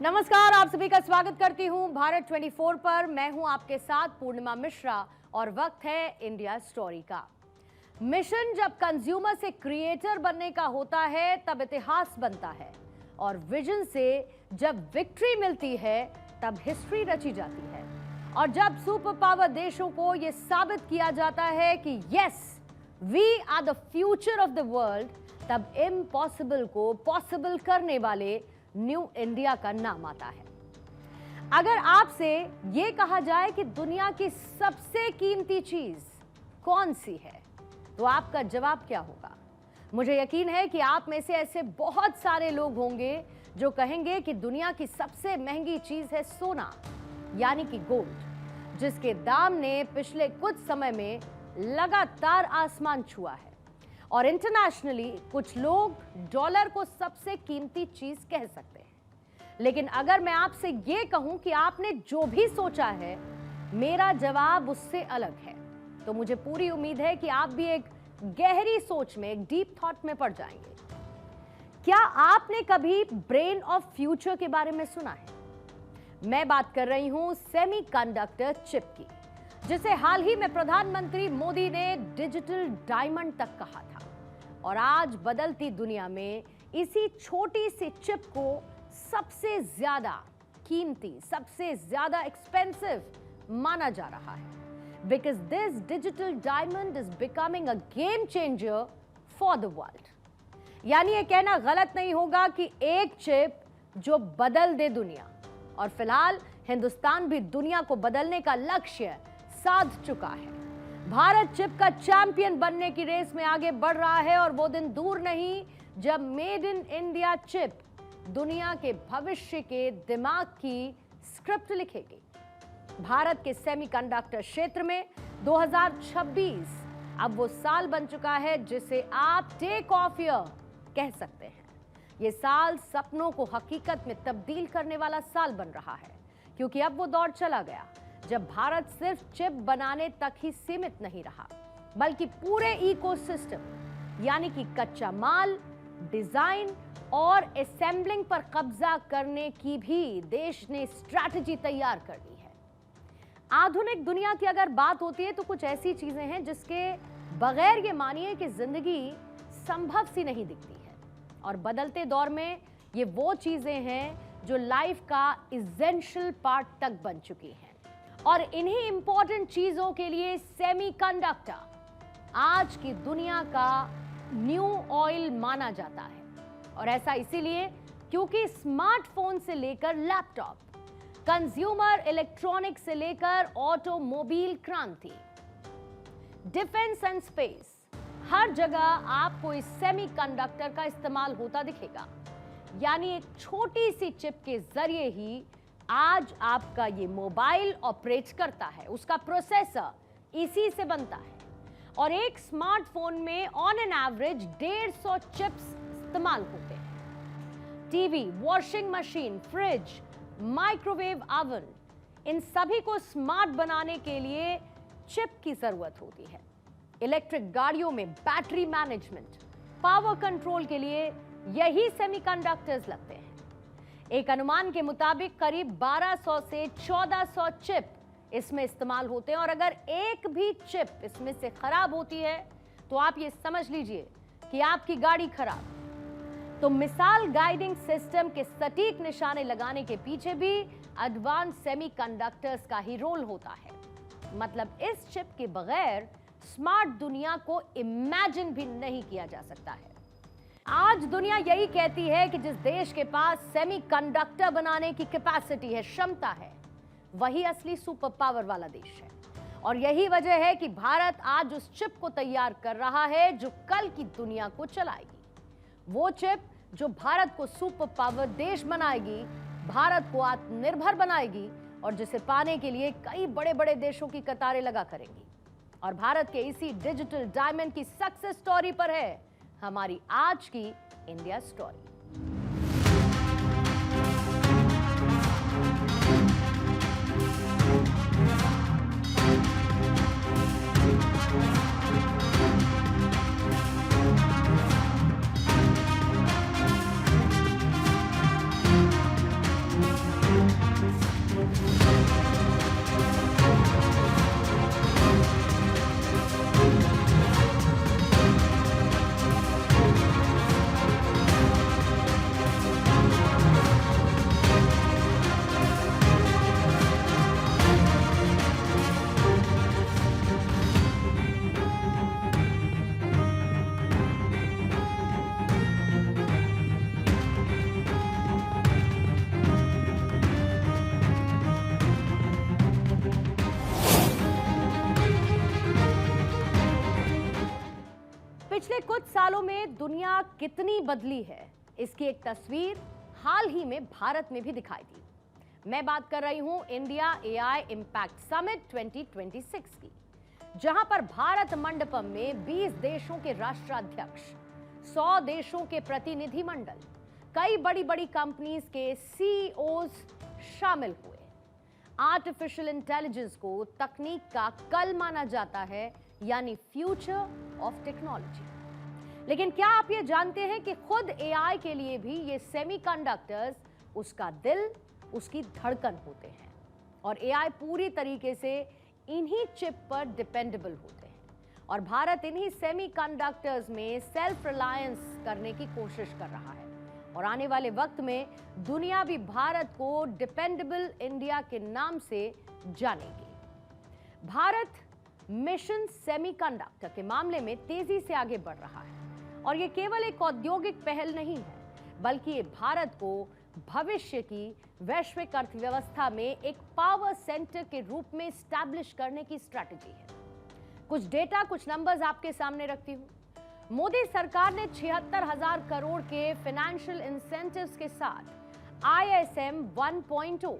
नमस्कार, आप सभी का स्वागत करती हूं भारत 24 पर। मैं हूं आपके साथ पूर्णिमा मिश्रा और वक्त है इंडिया स्टोरी का। मिशन जब कंज्यूमर से क्रिएटर बनने का होता है तब इतिहास बनता है, और विजन से जब विक्ट्री मिलती है तब हिस्ट्री रची जाती है। और जब सुपर पावर देशों को यह साबित किया जाता है कि yes we are the future of the world, तब इम्पॉसिबल को पॉसिबल करने वाले न्यू इंडिया का नाम आता है। अगर आपसे यह कहा जाए कि दुनिया की सबसे कीमती चीज कौन सी है, तो आपका जवाब क्या होगा? मुझे यकीन है कि आप में से ऐसे बहुत सारे लोग होंगे जो कहेंगे कि दुनिया की सबसे महंगी चीज है सोना, यानी कि गोल्ड, जिसके दाम ने पिछले कुछ समय में लगातार आसमान छुआ है। और इंटरनेशनली कुछ लोग डॉलर को सबसे कीमती चीज कह सकते हैं। लेकिन अगर मैं आपसे यह कहूं कि आपने जो भी सोचा है, मेरा जवाब उससे अलग है, तो मुझे पूरी उम्मीद है कि आप भी एक गहरी सोच में, एक डीप थॉट में पड़ जाएंगे। क्या आपने कभी ब्रेन ऑफ फ्यूचर के बारे में सुना है? मैं बात कर रही हूं सेमीकंडक्टर चिप की, जिसे हाल ही में प्रधानमंत्री मोदी ने डिजिटल डायमंड तक कहा था। और आज बदलती दुनिया में इसी छोटी सी चिप को सबसे ज्यादा कीमती, सबसे ज्यादा एक्सपेंसिव माना जा रहा है, because this digital diamond is becoming a game changer for the world. यानी यह कहना गलत नहीं होगा कि एक चिप जो बदल दे दुनिया। और फिलहाल हिंदुस्तान भी दुनिया को बदलने का लक्ष्य साध चुका है। भारत चिप का चैंपियन बनने की रेस में आगे बढ़ रहा है, और वो दिन दूर नहीं जब मेड इन इंडिया चिप दुनिया के भविष्य के दिमाग की स्क्रिप्ट लिखेगी। भारत के सेमीकंडक्टर क्षेत्र में 2026 अब वो साल बन चुका है जिसे आप टेक ऑफ ईयर कह सकते हैं। ये साल सपनों को हकीकत में तब्दील करने वाला साल बन रहा है, क्योंकि अब वो दौर चला गया जब भारत सिर्फ चिप बनाने तक ही सीमित नहीं रहा, बल्कि पूरे इकोसिस्टम यानी कि कच्चा माल, डिजाइन और असेंबलिंग पर कब्जा करने की भी देश ने स्ट्रैटेजी तैयार कर ली है। आधुनिक दुनिया की अगर बात होती है तो कुछ ऐसी चीजें हैं जिसके बगैर ये मानिए कि जिंदगी संभव सी नहीं दिखती है। और बदलते दौर में ये वो चीजें हैं जो लाइफ का एसेंशियल पार्ट तक बन चुकी हैं। और इन्हीं इंपॉर्टेंट चीजों के लिए सेमीकंडक्टर आज की दुनिया का न्यू ऑयल माना जाता है। और ऐसा इसीलिए क्योंकि स्मार्टफोन से लेकर लैपटॉप, कंज्यूमर इलेक्ट्रॉनिक्स से लेकर ऑटोमोबाइल क्रांति, डिफेंस एंड स्पेस, हर जगह आपको इस सेमीकंडक्टर का इस्तेमाल होता दिखेगा। यानी एक छोटी सी चिप के जरिए ही आज आपका ये मोबाइल ऑपरेट करता है, उसका प्रोसेसर इसी से बनता है। और एक स्मार्टफोन में ऑन एन एवरेज 150 चिप्स इस्तेमाल होते हैं। TV, washing machine, fridge, microwave oven, इन सभी को स्मार्ट बनाने के लिए चिप की जरूरत होती है। इलेक्ट्रिक गाड़ियों में बैटरी मैनेजमेंट, पावर कंट्रोल के लिए यही सेमीकंडक्टर्स लगते हैं। एक अनुमान के मुताबिक करीब 1200 से 1400 चिप इसमें इस्तेमाल होते हैं। और अगर एक भी चिप इसमें से खराब होती है तो आप ये समझ लीजिए कि आपकी गाड़ी खराब। तो मिसाल गाइडिंग सिस्टम के सटीक निशाने लगाने के पीछे भी एडवांस सेमीकंडक्टर्स का ही रोल होता है। मतलब इस चिप के बगैर स्मार्ट दुनिया को इमेजिन भी नहीं किया जा सकता है। आज दुनिया यही कहती है कि जिस देश के पास सेमीकंडक्टर बनाने की कैपेसिटी है, क्षमता है, वही असली सुपर पावर वाला देश है। और यही वजह है कि भारत आज उस चिप को तैयार कर रहा है जो कल की दुनिया को चलाएगी। वो चिप जो भारत को सुपर पावर देश बनाएगी, भारत को आत्मनिर्भर बनाएगी, और जिसे पाने के लिए कई बड़े बड़े देशों की कतारें लगा करेंगी। और भारत के इसी डिजिटल डायमंड की सक्सेस स्टोरी पर है हमारी आज की इंडिया स्टोरी। पिछले कुछ सालों में दुनिया कितनी बदली है, इसकी एक तस्वीर हाल ही में भारत में भी दिखाई दी। मैं बात कर रही हूं इंडिया एआई इम्पैक्ट समिट 2026 की, जहां पर भारत मंडपम में 20 देशों के राष्ट्राध्यक्ष, 100 देशों के प्रतिनिधिमंडल, कई बड़ी बड़ी कंपनीज के सीईओज शामिल हुए। आर्टिफिशियल इंटेलिजेंस को तकनीक का कल माना जाता है, यानी फ्यूचर ऑफ टेक्नोलॉजी। लेकिन क्या आप ये जानते हैं कि खुद एआई के लिए भी ये सेमीकंडक्टर्स उसका दिल, उसकी धड़कन होते हैं, और एआई पूरी तरीके से इन्हीं चिप पर डिपेंडेबल होते हैं। और भारत इन्हीं सेमीकंडक्टर्स में सेल्फ रिलायंस करने की कोशिश कर रहा है, और आने वाले वक्त में दुनिया भी भारत को डिपेंडेबल इंडिया के नाम से जानेगी। भारत मिशन सेमीकंडक्टर के मामले में तेजी से आगे बढ़ रहा है, और यह केवल एक औद्योगिक पहल नहीं है, बल्कि ये भारत को भविष्य की वैश्विक अर्थव्यवस्था में एक पावर सेंटर के रूप में स्टैब्लिश करने की स्ट्रैटेजी है। कुछ डेटा, कुछ नंबर्स आपके सामने रखती हूं। मोदी सरकार ने 76,000 करोड़ के फाइनेंशियल इंसेंटिव्स के साथ ISM 1.0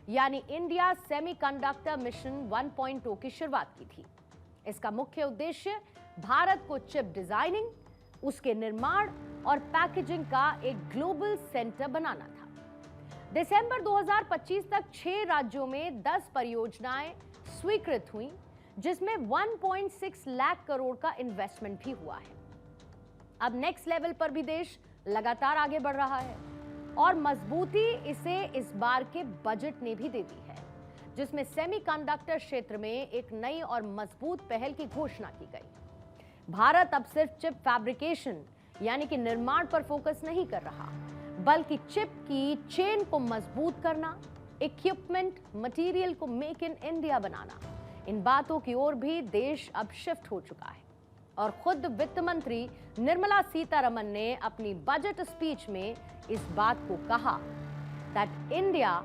यानी इंडिया सेमीकंडक्टर मिशन 1.0 की शुरुआत की थी। इसका मुख्य उद्देश्य भारत को चिप डिजाइनिंग, उसके निर्माण और पैकेजिंग का एक ग्लोबल सेंटर बनाना था। दिसंबर 2025 तक 6 राज्यों में 10 परियोजनाएं स्वीकृत हुई, जिसमें 1.6 लाख करोड़ का इन्वेस्टमेंट भी हुआ है। अब नेक्स्ट लेवल पर भी देश लगातार आगे बढ़ रहा है, और मजबूती इसे इस बार के बजट ने भी दे दी है, जिसमें सेमीकंडक्टर क्षेत्र में एक नई और मजबूत पहल की घोषणा की गई। भारत अब सिर्फ चिप फैब्रिकेशन यानी कि निर्माण पर फोकस नहीं कर रहा, बल्कि चिप की चेन को मजबूत करना, इक्विपमेंट, मटेरियल को मेक इन इंडिया बनाना, इन बातों की ओर भी देश अब शिफ्ट हो चुका है। और खुद वित्त मंत्री निर्मला सीतारमण ने अपनी बजट स्पीच में इस बात को कहा, दैट इंडिया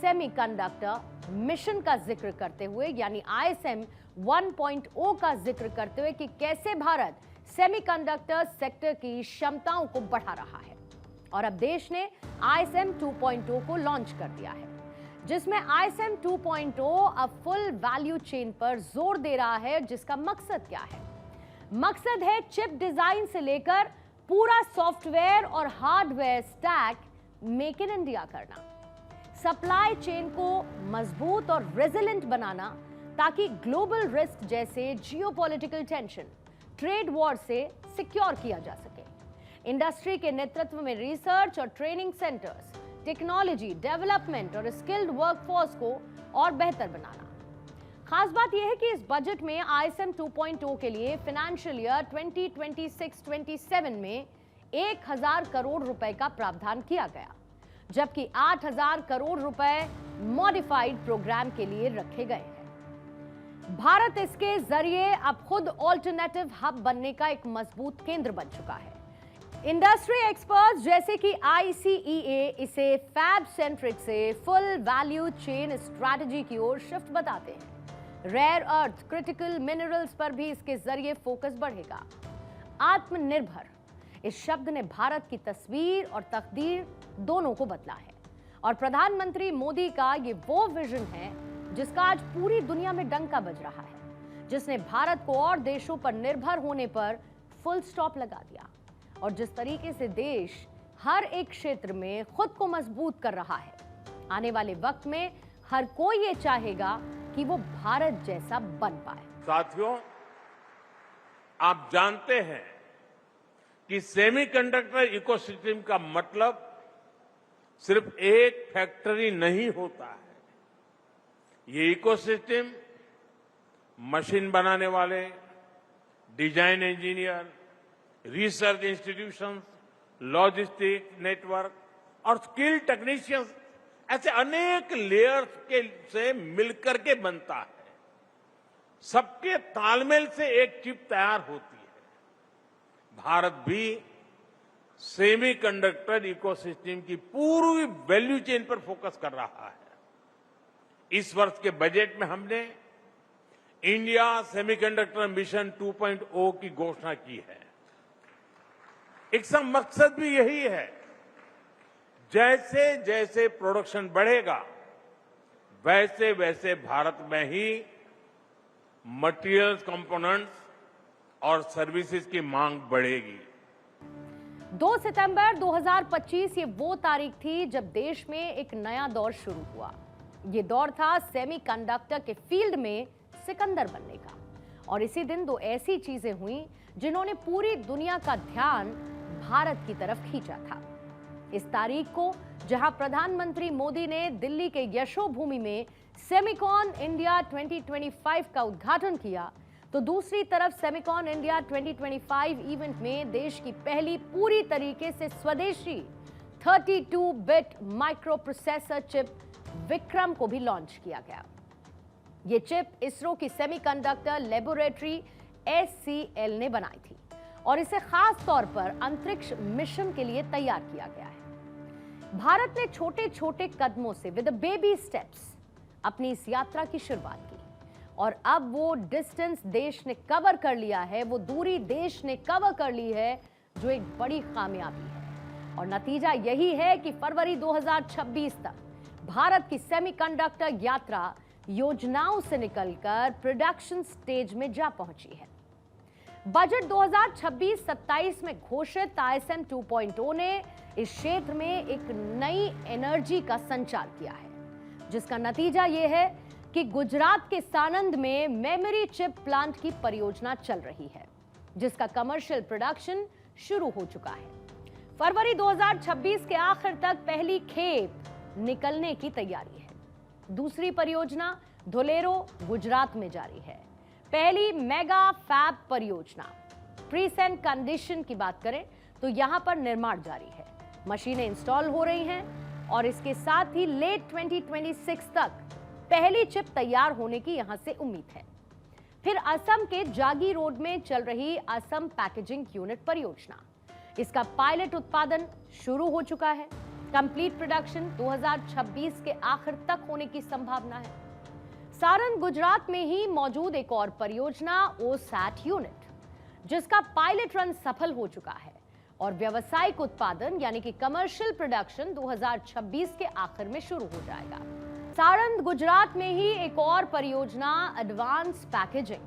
सेमीकंडक्टर मिशन का जिक्र करते हुए, यानी ISM 1.0 का जिक्र करते हुए, कि कैसे भारत सेमीकंडक्टर सेक्टर की क्षमताओं को बढ़ा रहा है। और अब देश ने ISM 2.0 को लॉन्च कर दिया है, जिसमें ISM 2.0 अब फुल वैल्यू चेन पर जोर दे रहा है, जिसका मकसद क्या है? मकसद है चिप डिजाइन से लेकर पूरा सॉफ्टवेयर और hardware stack make in India करना, सप्लाई चेन को मजबूत और रेजिलेंट बनाना, ताकि ग्लोबल रिस्क जैसे जियोपॉलिटिकल टेंशन, ट्रेड वॉर से सिक्योर किया जा सके। इंडस्ट्री के नेतृत्व में रिसर्च और ट्रेनिंग सेंटर्स, टेक्नोलॉजी डेवलपमेंट और स्किल्ड वर्कफोर्स को और बेहतर बनाना। खास बात यह है कि इस बजट में ISM 2.0 के लिए फाइनेंशियल ईयर 2026-27 में 1,000 करोड़ रुपए का प्रावधान किया गया, जबकि 8,000 करोड़ रुपए मॉडिफाइड प्रोग्राम के लिए रखे गए हैं। भारत इसके जरिए अब खुद ऑल्टरनेटिव हब बनने का एक मजबूत केंद्र बन चुका है। इंडस्ट्री एक्सपर्ट्स जैसे कि ICEA इसे फैब सेंट्रिक से फुल वैल्यू चेन स्ट्रैटेजी की ओर शिफ्ट बताते हैं। रेयर अर्थ, क्रिटिकल मिनरल्स पर भी इसके जरिए फोकस बढ़ेगा। आत्मनिर्भर, इस शब्द ने भारत की तस्वीर और तकदीर दोनों को बदला है, और प्रधानमंत्री मोदी का ये वो विजन है जिसका आज पूरी दुनिया में डंका बज रहा है, जिसने भारत को और देशों पर निर्भर होने पर फुल स्टॉप लगा दिया। और जिस तरीके से देश हर एक क्षेत्र में खुद को मजबूत कर रहा है, आने वाले वक्त में हर कोई ये चाहेगा कि वो भारत जैसा बन पाए। साथियों, आप जानते हैं कि सेमीकंडक्टर इकोसिस्टम का मतलब सिर्फ एक फैक्ट्री नहीं होता है। ये इकोसिस्टम मशीन बनाने वाले, design engineer, research institutions, logistic network और स्किल टेक्नीशियंस, ऐसे अनेक लेयर्स के से मिलकर के बनता है। सबके तालमेल से एक चिप तैयार होती है। भारत भी सेमीकंडक्टर इकोसिस्टम की पूरी वैल्यू चेन पर फोकस कर रहा है। इस वर्ष के बजट में हमने इंडिया सेमीकंडक्टर मिशन 2.0 की घोषणा की है। इसका मकसद भी यही है, जैसे जैसे प्रोडक्शन बढ़ेगा वैसे वैसे भारत में ही मटेरियल्स, कंपोनेंट्स और सर्विसेज की मांग बढ़ेगी। 2 सितंबर 2025 ये वो तारीख थी जब देश में एक नया दौर शुरू हुआ। ये दौर था सेमीकंडक्टर के फील्ड में सिकंदर बनने का। और इसी दिन दो ऐसी चीजें हुई जिन्होंने पूरी दुनिया का ध्यान भारत की तरफ खींचा था। इस तारीख को जहां प्रधानमंत्री मोदी ने दिल्ली के यशोभूमि में सेमिकॉन इंडिया 2025 का उद्घाटन किया, तो दूसरी तरफ सेमिकॉन इंडिया 2025 इवेंट में देश की पहली पूरी तरीके से स्वदेशी 32 bit micro processor chip Vikram को भी लॉन्च किया गया। यह चिप इसरो की सेमीकंडक्टर लेबोरेटरी SCL ने बनाई थी और इसे खास तौर पर अंतरिक्ष मिशन के लिए तैयार किया गया है। भारत ने छोटे छोटे कदमों से विद बेबी स्टेप्स अपनी इस यात्रा की शुरुआत की और अब वो डिस्टेंस देश ने कवर कर लिया है, वो दूरी देश ने कवर कर ली है, जो एक बड़ी कामयाबी है। और नतीजा यही है कि फरवरी 2026 तक भारत की सेमीकंडक्टर यात्रा योजनाओं से निकलकर प्रोडक्शन स्टेज में जा पहुंची है। बजट 2026-27 में घोषित ISM 2.0 ने इस क्षेत्र में एक नई एनर्जी का संचार किया है, जिसका नतीजा यह है कि गुजरात के सानंद में मेमोरी चिप प्लांट की परियोजना चल रही है, जिसका कमर्शियल प्रोडक्शन शुरू हो चुका है। फरवरी 2026 के आखिर तक पहली खेप निकलने की तैयारी है। दूसरी परियोजना धोलेरो गुजरात में जारी है। पहली मेगा फैब परियोजना प्रीसेंट कंडीशन की बात करें तो यहां पर निर्माण जारी है, मशीनें इंस्टॉल हो रही हैं और इसके साथ ही लेट 2026 तक पहली चिप तैयार होने की यहां से उम्मीद है। फिर असम के जागी रोड में चल रही असम पैकेजिंग यूनिट परियोजना, इसका पायलट उत्पादन शुरू हो चुका है। कंप्लीट प्रोडक्शन 2026 के आखिर तक होने की संभावना है। सारण गुजरात में ही मौजूद एक और परियोजना OSAT यूनिट, जिसका पायलट रन सफल हो चुका है और व्यावसायिक उत्पादन यानी कि कमर्शियल प्रोडक्शन 2026 के आखिर में शुरू हो जाएगा। सारण गुजरात में ही एक और परियोजना एडवांस पैकेजिंग,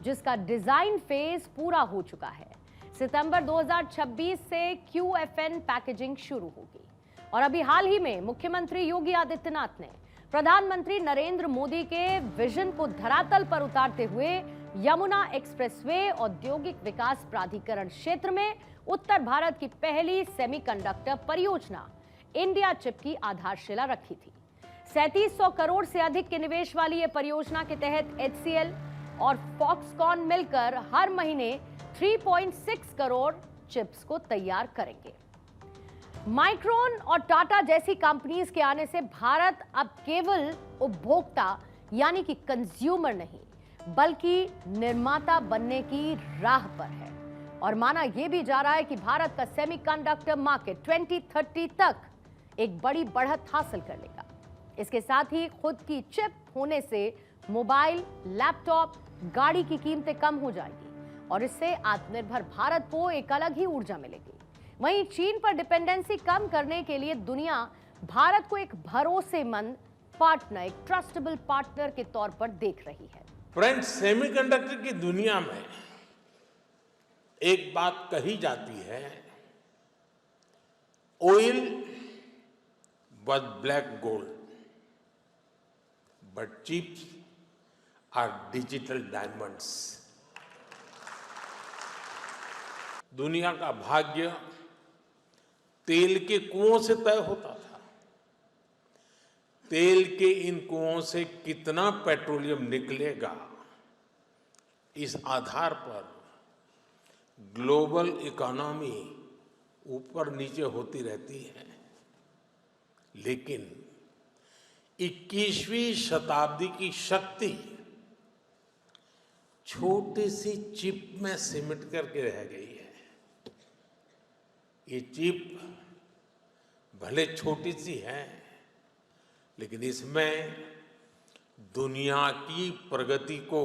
जिसका डिजाइन फेज पूरा हो चुका है। सितंबर 2026 से QFN पैकेजिंग शुरू होगी। और अभी हाल ही में मुख्यमंत्री योगी आदित्यनाथ ने प्रधानमंत्री नरेंद्र मोदी के विजन को धरातल पर उतारते हुए यमुना एक्सप्रेसवे औद्योगिक विकास प्राधिकरण क्षेत्र में उत्तर भारत की पहली सेमीकंडक्टर परियोजना इंडिया चिप की आधारशिला रखी थी। 3700 करोड़ से अधिक के निवेश वाली यह परियोजना के तहत HCL और फॉक्सकॉन मिलकर हर महीने 3.6 करोड़ चिप्स को तैयार करेंगे। माइक्रोन और टाटा जैसी कंपनीज के आने से भारत अब केवल उपभोक्ता यानी कि कंज्यूमर नहीं, बल्कि निर्माता बनने की राह पर है। और माना यह भी जा रहा है कि भारत का सेमीकंडक्टर मार्केट 2030 तक एक बड़ी बढ़त हासिल कर लेगा। इसके साथ ही खुद की चिप होने से मोबाइल, लैपटॉप, गाड़ी की कीमतें कम हो जाएगी और इससे आत्मनिर्भर भारत को एक अलग ही ऊर्जा मिलेगी। वहीं चीन पर डिपेंडेंसी कम करने के लिए दुनिया भारत को एक भरोसेमंद पार्टनर, एक ट्रस्टेबल पार्टनर के तौर पर देख रही है। फ्रेंड्स, सेमीकंडक्टर की दुनिया में एक बात कही जाती है, oil was black gold, but chips are digital diamonds. दुनिया का भाग्य तेल के कुओं से तय होता था। तेल के इन कुओं से कितना पेट्रोलियम निकलेगा, इस आधार पर ग्लोबल इकोनॉमी ऊपर नीचे होती रहती है। लेकिन 21वीं शताब्दी की शक्ति छोटी सी चिप में सिमट करके रह गई है। ये चिप भले छोटी सी है, लेकिन इसमें दुनिया की प्रगति को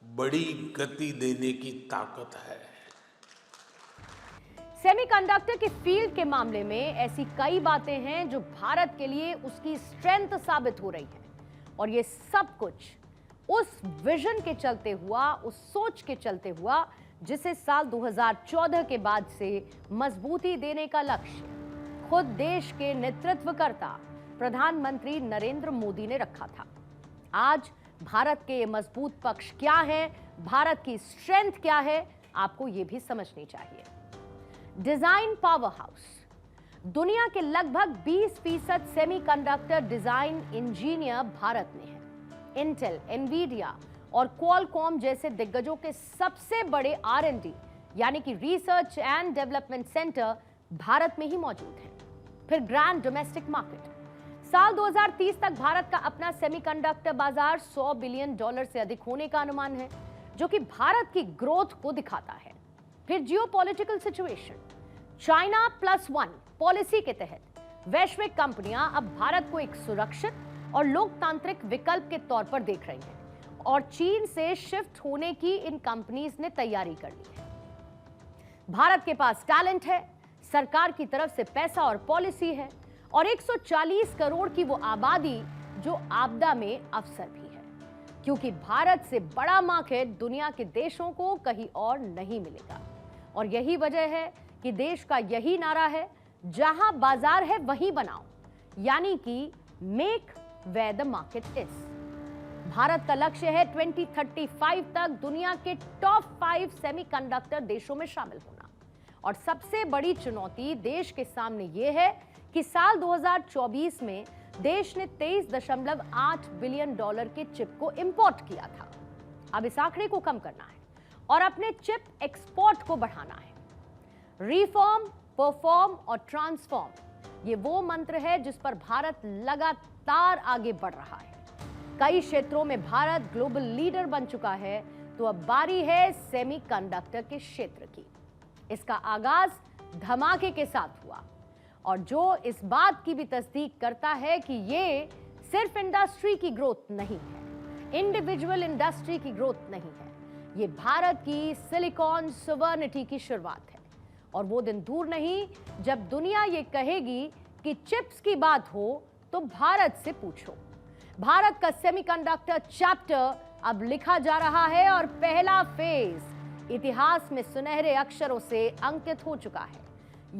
बड़ी गति देने की ताकत है। सेमीकंडक्टर के फील्ड के मामले में ऐसी कई बातें हैं जो भारत के लिए उसकी स्ट्रेंथ साबित हो रही है, और ये सब कुछ उस विजन के चलते हुआ, उस सोच के चलते हुआ जिसे साल 2014 के बाद से मजबूती देने का लक्ष्य खुद देश के नेतृत्वकर्ता प्रधानमंत्री नरेंद्र मोदी ने रखा था। आज भारत के ये मजबूत पक्ष क्या है, भारत की स्ट्रेंथ क्या है, आपको ये भी समझनी चाहिए। Design power house. दुनिया के लगभग 20% सेमीकंडक्टर डिजाइन इंजीनियर भारत में है। इंटेल, एनवीडिया और क्वालकॉम जैसे दिग्गजों के सबसे बड़े R&D यानी कि research and development centre Bharat में ही मौजूद हैं। फिर ग्रैंड डोमेस्टिक मार्केट। साल 2030 तक भारत का अपना सेमीकंडक्टर बाजार $100 बिलियन से अधिक होने का अनुमान है, जो कि भारत की ग्रोथ को दिखाता है। फिर जियोपॉलिटिकल सिचुएशन। चाइना +1 पॉलिसी के तहत वैश्विक कंपनियां अब भारत को एक सुरक्षित और लोकतांत्रिक विकल्प के तौर पर देख रही हैं, और चीन से शिफ्ट होने की इन कंपनीज ने तैयारी कर ली है। भारत के पास टैलेंट है, सरकार की तरफ से पैसा और पॉलिसी है, और 140 करोड़ की वो आबादी जो आपदा में अवसर भी है, क्योंकि भारत से बड़ा मार्केट दुनिया के देशों को कहीं और नहीं मिलेगा। और यही वजह है कि देश का यही नारा है, जहां बाजार है वहीं बनाओ, यानी कि make where the market is. Bharat का लक्ष्य है 2035 तक दुनिया के टॉप 5 सेमीकंडक्टर देशों में शामिल होना। और सबसे बड़ी चुनौती देश के सामने यह है कि साल 2024 में देश ने $23.8 बिलियन के चिप को इंपोर्ट किया था। अब इस आंकड़े को कम करना है और अपने चिप एक्सपोर्ट को बढ़ाना है। रिफॉर्म, परफॉर्म और ट्रांसफॉर्म, ये वो मंत्र है जिस पर भारत लगातार आगे बढ़ रहा है। कई क्षेत्रों में भारत ग्लोबल लीडर बन चुका है, तो अब बारी है सेमीकंडक्टर के क्षेत्र की। इसका आगाज धमाके के साथ हुआ, और जो इस बात की भी तस्दीक करता है कि ये सिर्फ इंडस्ट्री की ग्रोथ नहीं है, इंडिविजुअल इंडस्ट्री की ग्रोथ नहीं है, ये भारत की सिलिकॉन सॉवरेनिटी की शुरुआत है। और वो दिन दूर नहीं जब दुनिया ये कहेगी कि चिप्स की बात हो तो भारत से पूछो। भारत का सेमीकंडक्टर चैप्टर अब लिखा जा रहा है, और पहला फेज इतिहास में सुनहरे अक्षरों से अंकित हो चुका है।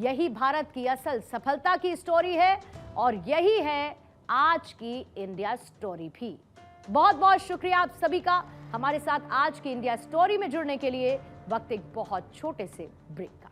यही भारत की असल सफलता की स्टोरी है, और यही है आज की इंडिया स्टोरी भी। बहुत बहुत शुक्रिया आप सभी का हमारे साथ आज की इंडिया स्टोरी में जुड़ने के लिए। वक्त एक बहुत छोटे से ब्रेक का।